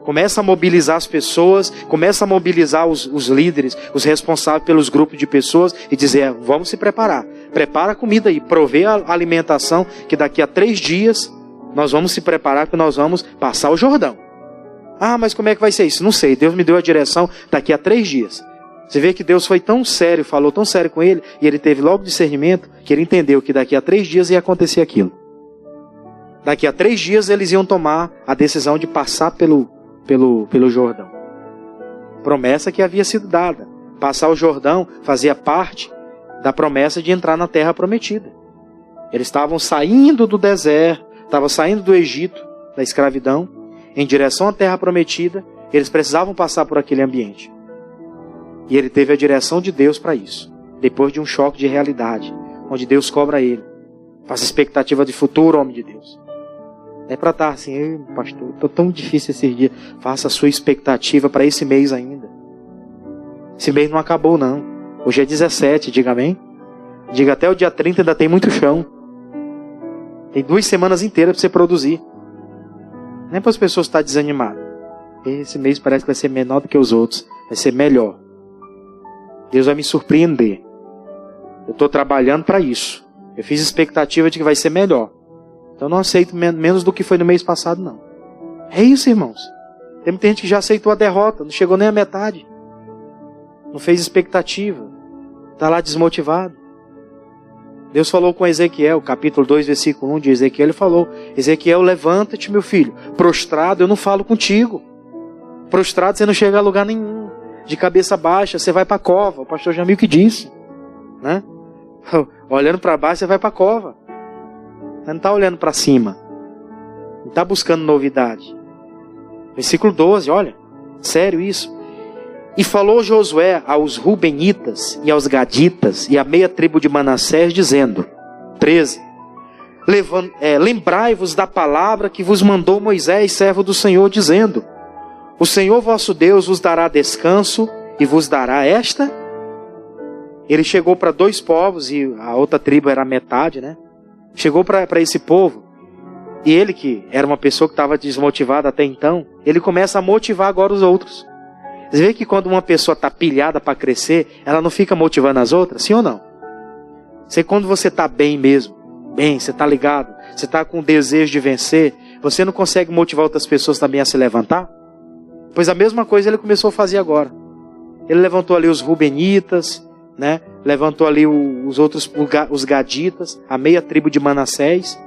Começa a mobilizar as pessoas, começa a mobilizar os líderes, os responsáveis pelos grupos de pessoas e dizer, vamos se preparar. Prepara a comida aí, provê a alimentação, que daqui a 3 dias nós vamos se preparar, que nós vamos passar o Jordão. Ah, mas como é que vai ser isso? Não sei, Deus me deu a direção daqui a 3 dias. Você vê que Deus foi tão sério, falou tão sério com ele, e ele teve logo discernimento, que ele entendeu que daqui a 3 dias ia acontecer aquilo. Daqui a 3 dias eles iam tomar a decisão de passar pelo Jordão. Promessa que havia sido dada. Passar o Jordão fazia parte da promessa de entrar na terra prometida. Eles estavam saindo do deserto, estavam saindo do Egito, da escravidão, em direção à terra prometida. Eles precisavam passar por aquele ambiente. E ele teve a direção de Deus para isso. Depois de um choque de realidade, onde Deus cobra ele. Faça expectativa de futuro, homem de Deus. É para estar assim, pastor, estou tão difícil esses dias. Faça a sua expectativa para esse mês ainda. Esse mês não acabou não. Hoje é 17, diga amém. Diga até o dia 30 ainda tem muito chão. Tem 2 semanas inteiras para você produzir. Não é para as pessoas estar desanimadas. Esse mês parece que vai ser menor do que os outros. Vai ser melhor. Deus vai me surpreender. Eu estou trabalhando para isso. Eu fiz expectativa de que vai ser melhor. Então não aceito menos do que foi no mês passado, não. É isso, irmãos. Tem muita gente que já aceitou a derrota, não chegou nem à metade. Não fez expectativa. Está lá desmotivado. Deus falou com Ezequiel, capítulo 2, versículo 1 de Ezequiel, ele falou: Ezequiel, levanta-te, meu filho. Prostrado eu não falo contigo. Prostrado você não chega a lugar nenhum. De cabeça baixa você vai para a cova. O pastor Jamil que disse, né? Olhando para baixo você vai para a cova. Você não está olhando para cima. Não está buscando novidade. Versículo 12, olha. Sério isso. E falou Josué aos Rubenitas e aos Gaditas e à meia tribo de Manassés, dizendo, 13. Lembrai-vos da palavra que vos mandou Moisés, servo do Senhor, dizendo, o Senhor vosso Deus vos dará descanso e vos dará esta. Ele chegou para 2 povos e a outra tribo era a metade, né? Chegou para esse povo, e ele que era uma pessoa que estava desmotivada até então, ele começa a motivar agora os outros. Você vê que quando uma pessoa está pilhada para crescer, ela não fica motivando as outras, sim ou não? Quando você está bem mesmo, bem, você está ligado, você está com o desejo de vencer, você não consegue motivar outras pessoas também a se levantar? Pois a mesma coisa ele começou a fazer agora. Ele levantou ali os Rubenitas, né? Levantou ali os Gaditas, a meia tribo de Manassés.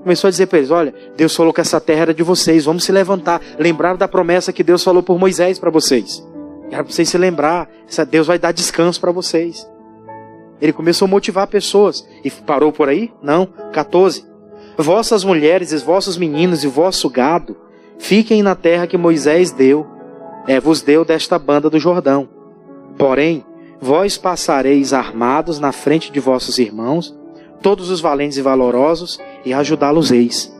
Começou a dizer para eles, olha, Deus falou que essa terra era de vocês, vamos se levantar. Lembrar da promessa que Deus falou por Moisés para vocês. Era para vocês se lembrar, Deus vai dar descanso para vocês. Ele começou a motivar pessoas. E parou por aí? Não. 14. Vossas mulheres e vossos meninos e vosso gado, fiquem na terra que Moisés vos deu desta banda do Jordão. Porém, vós passareis armados na frente de vossos irmãos, todos os valentes e valorosos, e ajudá-los-eis,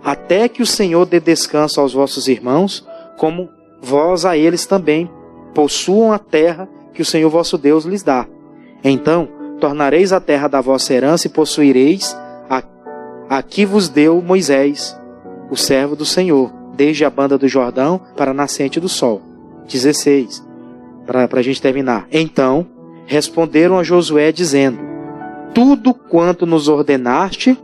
até que o Senhor dê descanso aos vossos irmãos, como vós a eles também possuam a terra que o Senhor vosso Deus lhes dá. Então tornareis a terra da vossa herança e possuireis a que vos deu Moisés, o servo do Senhor, desde a banda do Jordão para a nascente do sol. 16, para a gente terminar. Então responderam a Josué dizendo, tudo quanto nos ordenaste,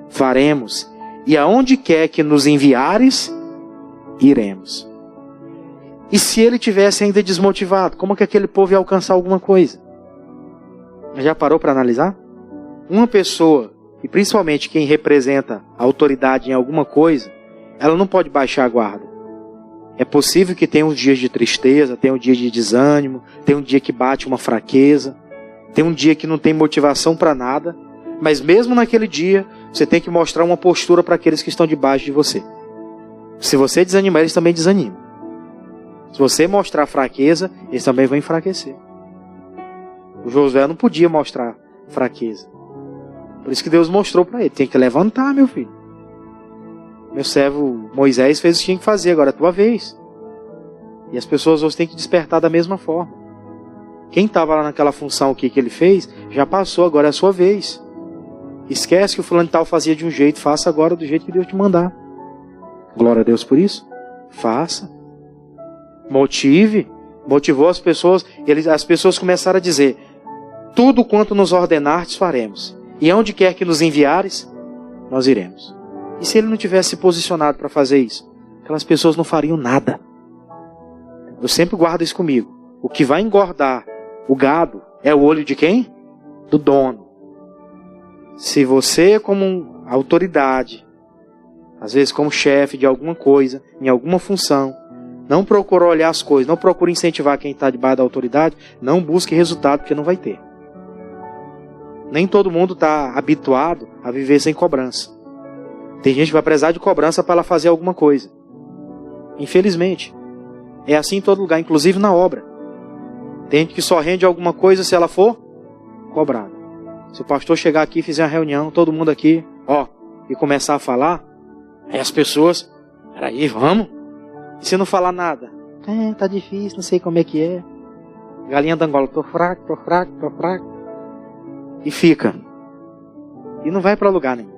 faremos, e aonde quer que nos enviares, iremos. E se ele tivesse ainda desmotivado, como que aquele povo ia alcançar alguma coisa? Já parou para analisar? Uma pessoa, e principalmente quem representa a autoridade em alguma coisa, ela não pode baixar a guarda. É possível que tenha uns dias de tristeza, tenha um dia de desânimo, tenha um dia que bate uma fraqueza, tem um dia que não tem motivação para nada, mas mesmo naquele dia, você tem que mostrar uma postura para aqueles que estão debaixo de você. Se você desanimar, eles também desanimam. Se você mostrar fraqueza, eles também vão enfraquecer. O Josué não podia mostrar fraqueza. Por isso que Deus mostrou para ele, tem que levantar, meu filho. Meu servo Moisés fez o que tinha que fazer, agora é a tua vez. E as pessoas hoje têm que despertar da mesma forma. Quem estava lá naquela função que ele fez, já passou, agora é a sua vez. Esquece que o fulano tal fazia de um jeito, faça agora do jeito que Deus te mandar. Glória a Deus por isso. Faça. Motivou as pessoas, as pessoas começaram a dizer, tudo quanto nos ordenardes faremos, e aonde quer que nos enviares, nós iremos. E se ele não tivesse se posicionado para fazer isso? Aquelas pessoas não fariam nada. eu sempre guardo isso comigo. O que vai engordar o gado é o olho de quem? Do dono. Se você, como autoridade, às vezes como chefe de alguma coisa, em alguma função, não procura olhar as coisas, não procura incentivar quem está debaixo da autoridade, não busque resultado, porque não vai ter. Nem todo mundo está habituado a viver sem cobrança. Tem gente que vai precisar de cobrança para ela fazer alguma coisa. Infelizmente. É assim em todo lugar, inclusive na obra. Tem gente que só rende alguma coisa se ela for cobrada. Se o pastor chegar aqui e fizer uma reunião, todo mundo aqui, e começar a falar, aí as pessoas, peraí, vamos. E se não falar nada? Tá difícil, não sei como é que é. Galinha da Angola, tô fraco. E fica. E não vai para lugar nenhum.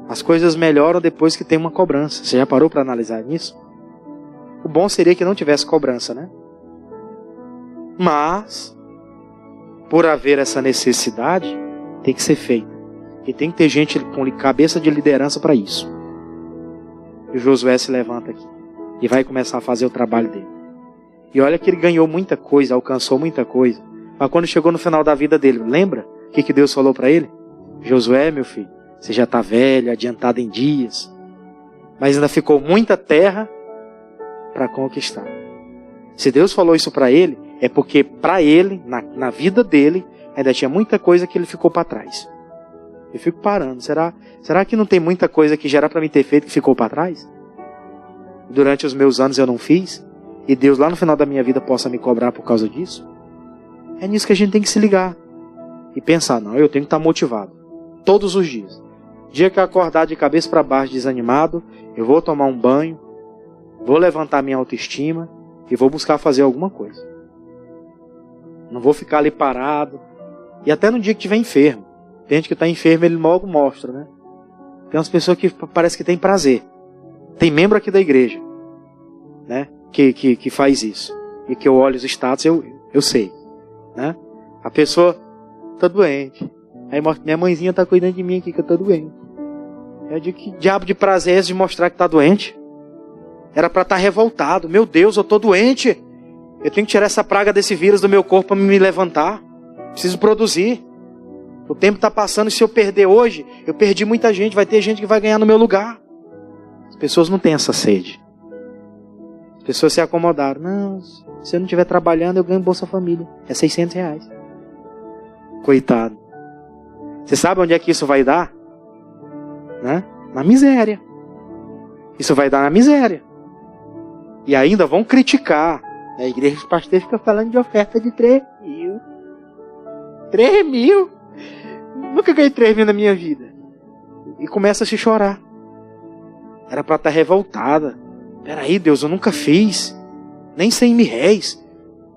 As coisas melhoram depois que tem uma cobrança. Você já parou para analisar nisso? O bom seria que não tivesse cobrança, né? Mas, por haver essa necessidade, tem que ser feito. E tem que ter gente com cabeça de liderança para isso. E o Josué se levanta aqui. E vai começar a fazer o trabalho dele. E olha que ele ganhou muita coisa, alcançou muita coisa. Mas quando chegou no final da vida dele, lembra o que Deus falou para ele? Josué, meu filho, você já está velho, adiantado em dias. Mas ainda ficou muita terra para conquistar. Se Deus falou isso para ele, é porque para ele, na vida dele, ainda tinha muita coisa que ele ficou para trás. Eu fico parando. Será que não tem muita coisa que já era para mim ter feito que ficou para trás? Durante os meus anos eu não fiz? E Deus lá no final da minha vida possa me cobrar por causa disso? É nisso que a gente tem que se ligar. E pensar, não, eu tenho que estar motivado. Todos os dias. Dia que eu acordar de cabeça para baixo desanimado, eu vou tomar um banho, vou levantar minha autoestima e vou buscar fazer alguma coisa. Não vou ficar ali parado. E até no dia que estiver enfermo. Tem gente que está enfermo, ele logo mostra, né? Tem umas pessoas que parece que tem prazer. Tem membro aqui da igreja, né? Que faz isso. E que eu olho os status, eu sei, né? A pessoa está doente. Aí mostra, minha mãezinha está cuidando de mim aqui que eu estou doente. Eu digo, que diabo de prazer é esse de mostrar que está doente? Era para estar revoltado. Meu Deus, eu estou doente. Eu tenho que tirar essa praga desse vírus do meu corpo para me levantar. Preciso produzir. O tempo está passando e se eu perder hoje, eu perdi muita gente. Vai ter gente que vai ganhar no meu lugar. As pessoas não têm essa sede. As pessoas se acomodaram. Não, se eu não estiver trabalhando, eu ganho Bolsa Família. É R$600. Coitado. Você sabe onde é que isso vai dar? Né? Na miséria. Isso vai dar na miséria. E ainda vão criticar. A igreja dos pastores fica falando de oferta de 3 mil. 3 mil? Nunca ganhei 3 mil na minha vida. E começa a se chorar. Era para estar revoltada. Peraí, Deus, eu nunca fiz. Nem 100 mil réis.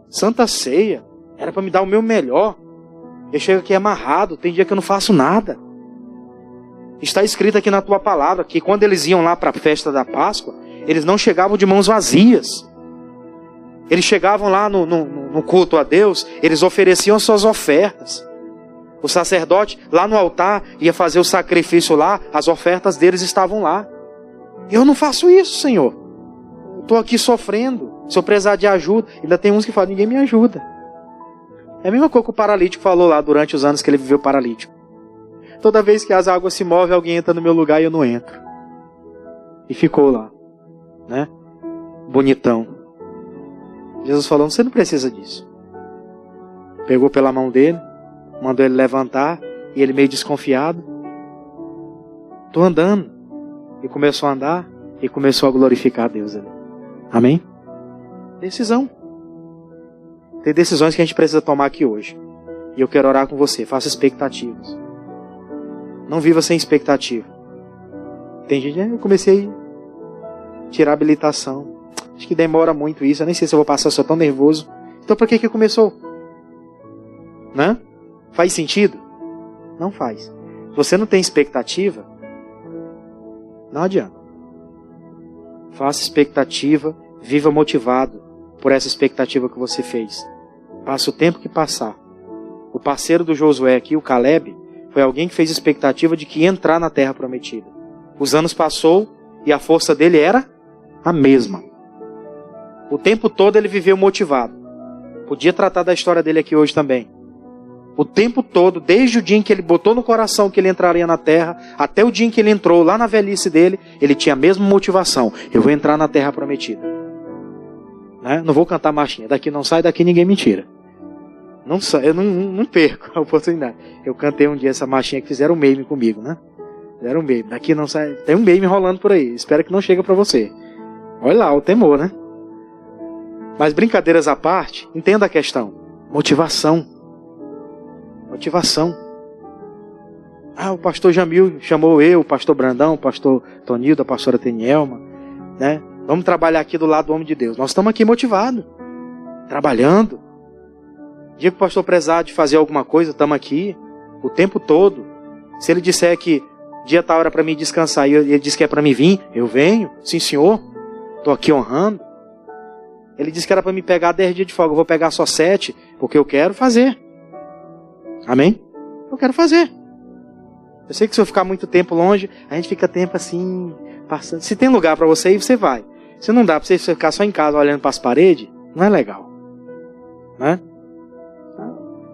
Santa Ceia. Era para me dar o meu melhor. Eu chego aqui amarrado. Tem dia que eu não faço nada. Está escrito aqui na tua palavra que quando eles iam lá para a festa da Páscoa, eles não chegavam de mãos vazias. Eles chegavam lá no culto a Deus, eles ofereciam suas ofertas. O sacerdote lá no altar ia fazer o sacrifício lá, as ofertas deles estavam lá. Eu não faço isso, Senhor. Estou aqui sofrendo. Se eu precisar de ajuda, ainda tem uns que falam, ninguém me ajuda. É a mesma coisa que o paralítico falou lá durante os anos que ele viveu paralítico. Toda vez que as águas se movem, alguém entra no meu lugar e eu não entro. E ficou lá, né? Bonitão. Jesus falou, você não precisa disso. Pegou pela mão dele, mandou ele levantar, e ele meio desconfiado. Estou andando. E começou a andar, e começou a glorificar a Deus ali. Amém? Decisão. Tem decisões que a gente precisa tomar aqui hoje. E eu quero orar com você, faça expectativas. Não viva sem expectativa. Tem gente, eu comecei a tirar a habilitação. Acho que demora muito isso. Eu nem sei se eu vou passar, eu sou tão nervoso. Então por que começou? Né? Faz sentido? Não faz. Se você não tem expectativa, não adianta. Faça expectativa, viva motivado por essa expectativa que você fez. Passa o tempo que passar. O parceiro do Josué aqui, o Caleb, foi alguém que fez expectativa de que ia entrar na terra prometida. Os anos passou e a força dele era a mesma. O tempo todo ele viveu motivado. Podia tratar da história dele aqui hoje também. O tempo todo, desde o dia em que ele botou no coração que ele entraria na terra, até o dia em que ele entrou lá na velhice dele, ele tinha a mesma motivação. Eu vou entrar na terra prometida. Né? Não vou cantar marchinha. Daqui não sai, daqui ninguém me tira. Não sai, eu não perco a oportunidade. Eu cantei um dia essa marchinha que fizeram um meme comigo, né? Fizeram um meme. Daqui não sai. Tem um meme rolando por aí. Espero que não chegue para você. Olha lá, o temor, né? Mas brincadeiras à parte, entenda a questão. Motivação. Motivação. O pastor Jamil chamou eu, o pastor Brandão, o pastor Tonildo, a pastora Tenielma, né? Vamos trabalhar aqui do lado do homem de Deus. Nós estamos aqui motivados. Trabalhando. Dia que o pastor precisar de fazer alguma coisa, estamos aqui o tempo todo. Se ele disser que dia tá hora para mim descansar e ele diz que é para mim vir, eu venho. Sim, senhor. Estou aqui honrando. Ele disse que era para me pegar 10 dias de folga. Eu vou pegar só 7, porque eu quero fazer. Amém? Eu quero fazer. Eu sei que se eu ficar muito tempo longe, a gente fica tempo assim, passando. Se tem lugar para você ir, você vai. Se não dá para você ficar só em casa olhando para as paredes, não é legal. Né?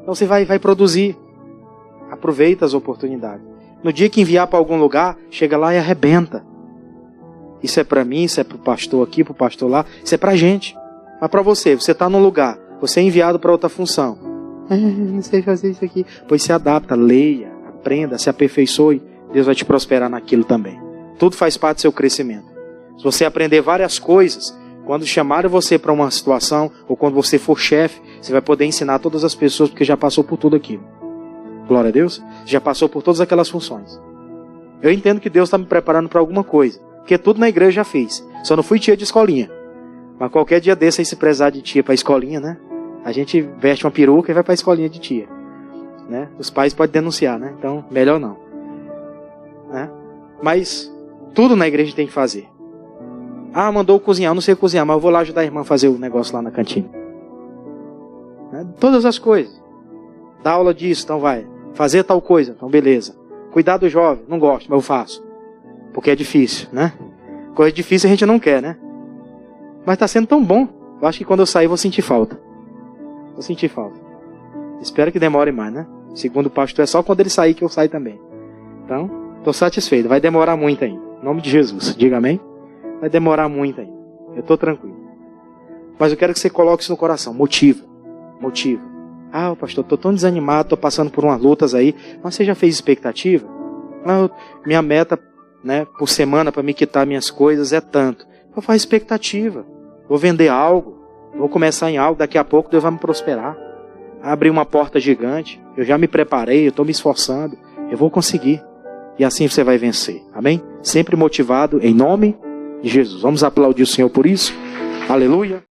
Então você vai produzir. Aproveita as oportunidades. No dia que enviar para algum lugar, chega lá e arrebenta. Isso é para mim, isso é para o pastor aqui, para o pastor lá, isso é para a gente. Mas para você está num lugar, você é enviado para outra função. Não sei fazer isso aqui. Pois se adapta, leia, aprenda, se aperfeiçoe. Deus vai te prosperar naquilo também. Tudo faz parte do seu crescimento. Se você aprender várias coisas, quando chamarem você para uma situação, ou quando você for chefe, você vai poder ensinar todas as pessoas, porque já passou por tudo aquilo. Glória a Deus. Já passou por todas aquelas funções. Eu entendo que Deus está me preparando para alguma coisa, porque tudo na igreja já fiz. Só não fui tia de escolinha. Mas qualquer dia desse aí, se prezar de tia para a escolinha, né? A gente veste uma peruca e vai para a escolinha de tia. Né? Os pais podem denunciar, né? Então, melhor não. Né? Mas tudo na igreja tem que fazer. Mandou cozinhar. Eu não sei cozinhar, mas eu vou lá ajudar a irmã a fazer o negócio lá na cantina. Né? Todas as coisas. Dar aula disso, então vai. Fazer tal coisa, então beleza. Cuidar do jovem, não gosto, mas eu faço. Porque é difícil, né? Coisa difícil a gente não quer, né? Mas está sendo tão bom. Eu acho que quando eu sair vou sentir falta. Vou sentir falta. Espero que demore mais, né? Segundo o pastor, é só quando ele sair que eu saio também. Então, estou satisfeito. Vai demorar muito ainda. Em nome de Jesus. Diga amém. Vai demorar muito ainda. Eu estou tranquilo. Mas eu quero que você coloque isso no coração. Motiva. Motiva. Pastor, estou tão desanimado, estou passando por umas lutas aí. Mas você já fez expectativa? Minha meta, né, por semana para me quitar minhas coisas é tanto. Eu faço expectativa. Vou vender algo. Vou começar em algo. Daqui a pouco Deus vai me prosperar. Abrir uma porta gigante. Eu já me preparei, eu estou me esforçando. Eu vou conseguir. E assim você vai vencer. Amém? Sempre motivado em nome de Jesus. Vamos aplaudir o Senhor por isso. Aleluia.